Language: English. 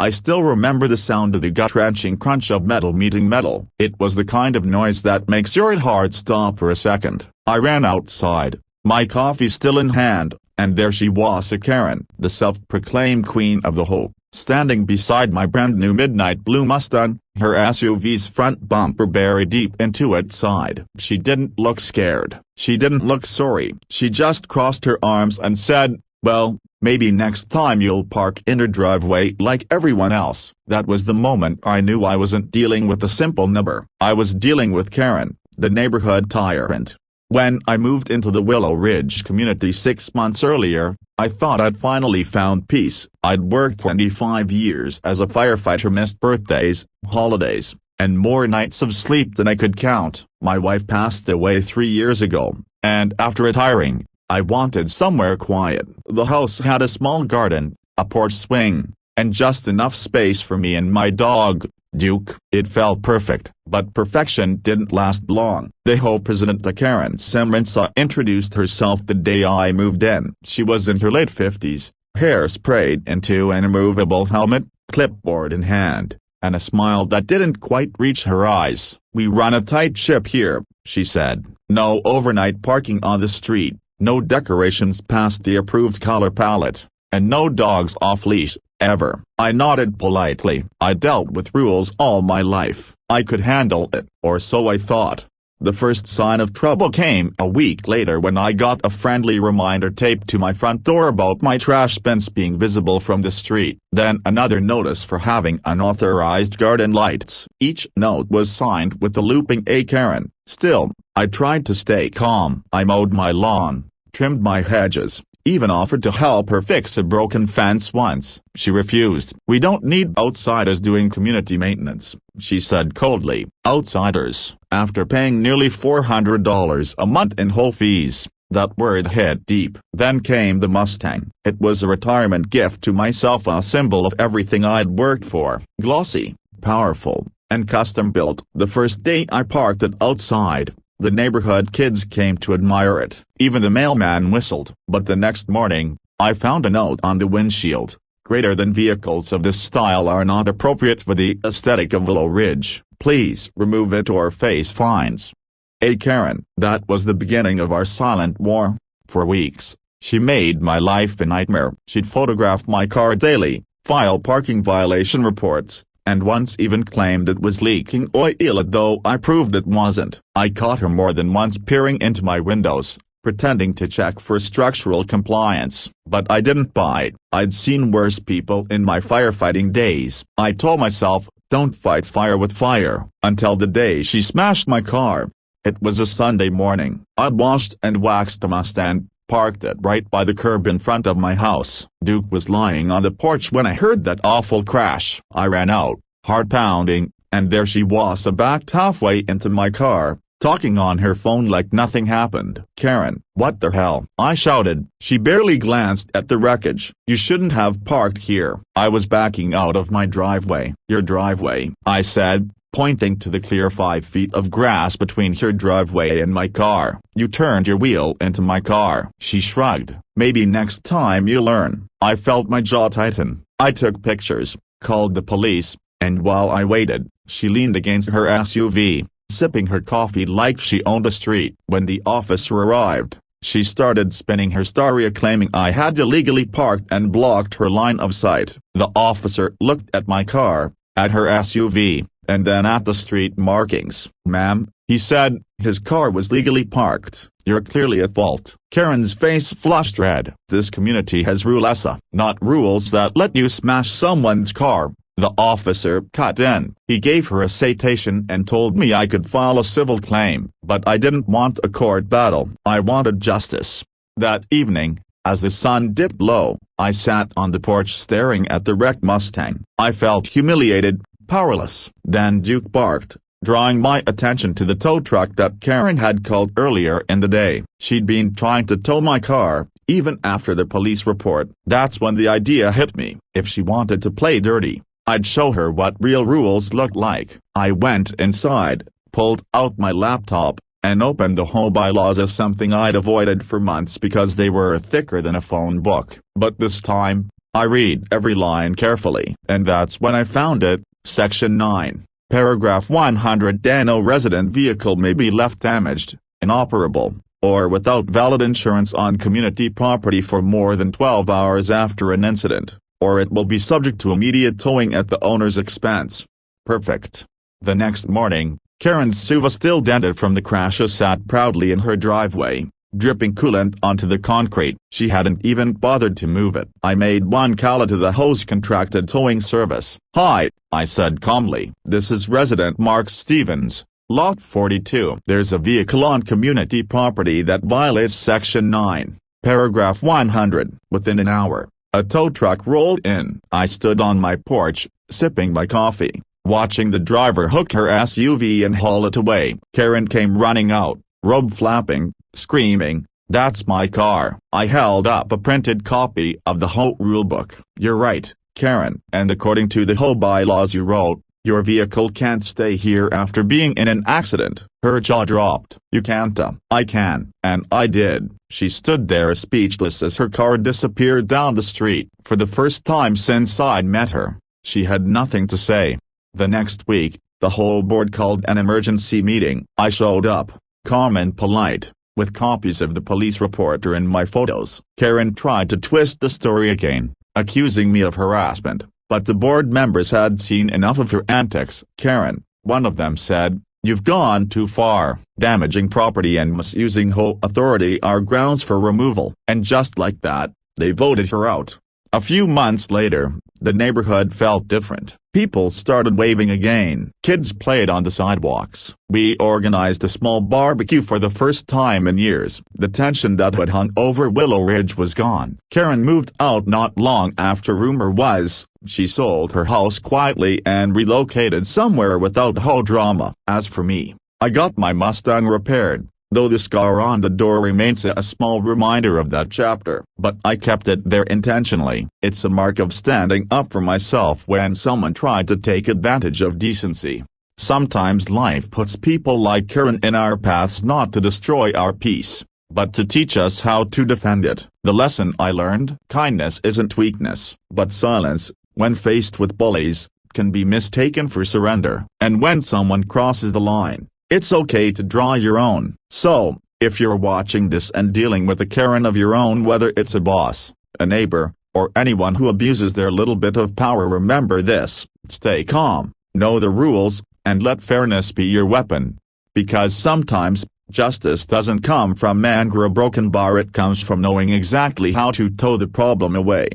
I still remember the sound of the gut-wrenching crunch of metal meeting metal. It was the kind of noise that makes your heart stop for a second. I ran outside, my coffee still in hand, and there she was, a Karen, the self-proclaimed queen of the Hope, standing beside my brand-new midnight blue Mustang, her SUV's front bumper buried deep into its side. She didn't look scared. She didn't look sorry. She just crossed her arms and said, "Well, maybe next time you'll park in her driveway like everyone else." That was the moment I knew I wasn't dealing with a simple neighbor. I was dealing with Karen, the neighborhood tyrant. When I moved into the Willow Ridge community 6 months earlier, I thought I'd finally found peace. I'd worked 25 years as a firefighter, missed birthdays, holidays, and more nights of sleep than I could count. My wife passed away 3 years ago, and after retiring, I wanted somewhere quiet. The house had a small garden, a porch swing, and just enough space for me and my dog, Duke. It felt perfect, but perfection didn't last long. The HOA president, Karen Semrensa, introduced herself the day I moved in. She was in her late 50s, hair sprayed into an immovable helmet, clipboard in hand, and a smile that didn't quite reach her eyes. "We run a tight ship here," she said. "No overnight parking on the street, no decorations past the approved color palette, and no dogs off-leash, ever." I nodded politely. I dealt with rules all my life. I could handle it, or so I thought. The first sign of trouble came a week later when I got a friendly reminder taped to my front door about my trash bins being visible from the street. Then another notice for having unauthorized garden lights. Each note was signed with the looping "A Karen." Still, I tried to stay calm. I mowed my lawn, trimmed my hedges, even offered to help her fix a broken fence once. She refused. "We don't need outsiders doing community maintenance," she said coldly. Outsiders? After paying nearly $400 a month in HOA fees, that word hit deep. Then came the Mustang. It was a retirement gift to myself, a symbol of everything I'd worked for. Glossy, powerful, and custom-built. The first day I parked it outside, the neighborhood kids came to admire it. Even the mailman whistled. But the next morning, I found a note on the windshield: "Greater than vehicles of this style are not appropriate for the aesthetic of Willow Ridge. Please remove it or face fines." A Karen. That was the beginning of our silent war. For weeks, she made my life a nightmare. She'd photograph my car daily, file parking violation reports, and once even claimed it was leaking oil, though I proved it wasn't. I caught her more than once peering into my windows, pretending to check for structural compliance. But I didn't bite. I'd seen worse people in my firefighting days. I told myself, don't fight fire with fire, until the day she smashed my car. It was a Sunday morning. I'd washed and waxed the Mustang, parked it right by the curb in front of my house. Duke was lying on the porch when I heard that awful crash. I ran out, heart pounding, and there she was, backed halfway into my car, talking on her phone like nothing happened. "Karen, what the hell?" I shouted. She barely glanced at the wreckage. "You shouldn't have parked here." I was backing out of my driveway. "Your driveway," I said, pointing to the clear 5 feet of grass between her driveway and my car. "You turned your wheel into my car." She shrugged. "Maybe next time you learn." I felt my jaw tighten. I took pictures, called the police, and while I waited, she leaned against her SUV, sipping her coffee like she owned the street. When the officer arrived, she started spinning her story, claiming I had illegally parked and blocked her line of sight. The officer looked at my car, at her SUV, and then at the street markings. "Ma'am," he said, his car was legally parked. "You're clearly at fault." Karen's face flushed red. "This community has rules, not rules that let you smash someone's car." The officer cut in. He gave her a citation and told me I could file a civil claim. But I didn't want a court battle. I wanted justice. That evening, as the sun dipped low, I sat on the porch staring at the wrecked Mustang. I felt humiliated, powerless. Then Duke barked, drawing my attention to the tow truck that Karen had called earlier in the day. She'd been trying to tow my car, even after the police report. That's when the idea hit me. If she wanted to play dirty, I'd show her what real rules looked like. I went inside, pulled out my laptop, and opened the HOA bylaws, as something I'd avoided for months because they were thicker than a phone book. But this time, I read every line carefully, and that's when I found it. Section 9, Paragraph 100. No resident vehicle may be left damaged, inoperable, or without valid insurance on community property for more than 12 hours after an incident, or it will be subject to immediate towing at the owner's expense. Perfect. The next morning, Karen's SUV, still dented from the crash, sat proudly in her driveway, dripping coolant onto the concrete. She hadn't even bothered to move it. I made one call to the HOA's contracted towing service. "Hi," I said calmly. "This is resident Mark Stevens, Lot 42. There's a vehicle on community property that violates Section 9, Paragraph 100. Within an hour, a tow truck rolled in. I stood on my porch, sipping my coffee, watching the driver hook her SUV and haul it away. Karen came running out, robe flapping, screaming, "That's my car!" I held up a printed copy of the HOA rulebook. "You're right, Karen, and according to the HOA bylaws you wrote, your vehicle can't stay here after being in an accident." Her jaw dropped. "You can't." "I can." And I did. She stood there speechless as her car disappeared down the street. For the first time since I'd met her, she had nothing to say. The next week, the whole board called an emergency meeting. I showed up, calm and polite, with copies of the police report and my photos. Karen tried to twist the story again, accusing me of harassment, but the board members had seen enough of her antics. "Karen," one of them said, "you've gone too far. Damaging property and misusing HOA authority are grounds for removal." And just like that, they voted her out. A few months later, the neighborhood felt different. People started waving again. Kids played on the sidewalks. We organized a small barbecue for the first time in years. The tension that had hung over Willow Ridge was gone. Karen moved out not long after. Rumor was, she sold her house quietly and relocated somewhere without HOA drama. As for me, I got my Mustang repaired, though the scar on the door remains a small reminder of that chapter. But I kept it there intentionally. It's a mark of standing up for myself when someone tried to take advantage of decency. Sometimes life puts people like Karen in our paths not to destroy our peace, but to teach us how to defend it. The lesson I learned: kindness isn't weakness, but silence, when faced with bullies, can be mistaken for surrender. And when someone crosses the line, it's okay to draw your own. So, if you're watching this and dealing with a Karen of your own, whether it's a boss, a neighbor, or anyone who abuses their little bit of power, remember this: stay calm, know the rules, and let fairness be your weapon. Because sometimes, justice doesn't come from anger or a broken bar, it comes from knowing exactly how to tow the problem away.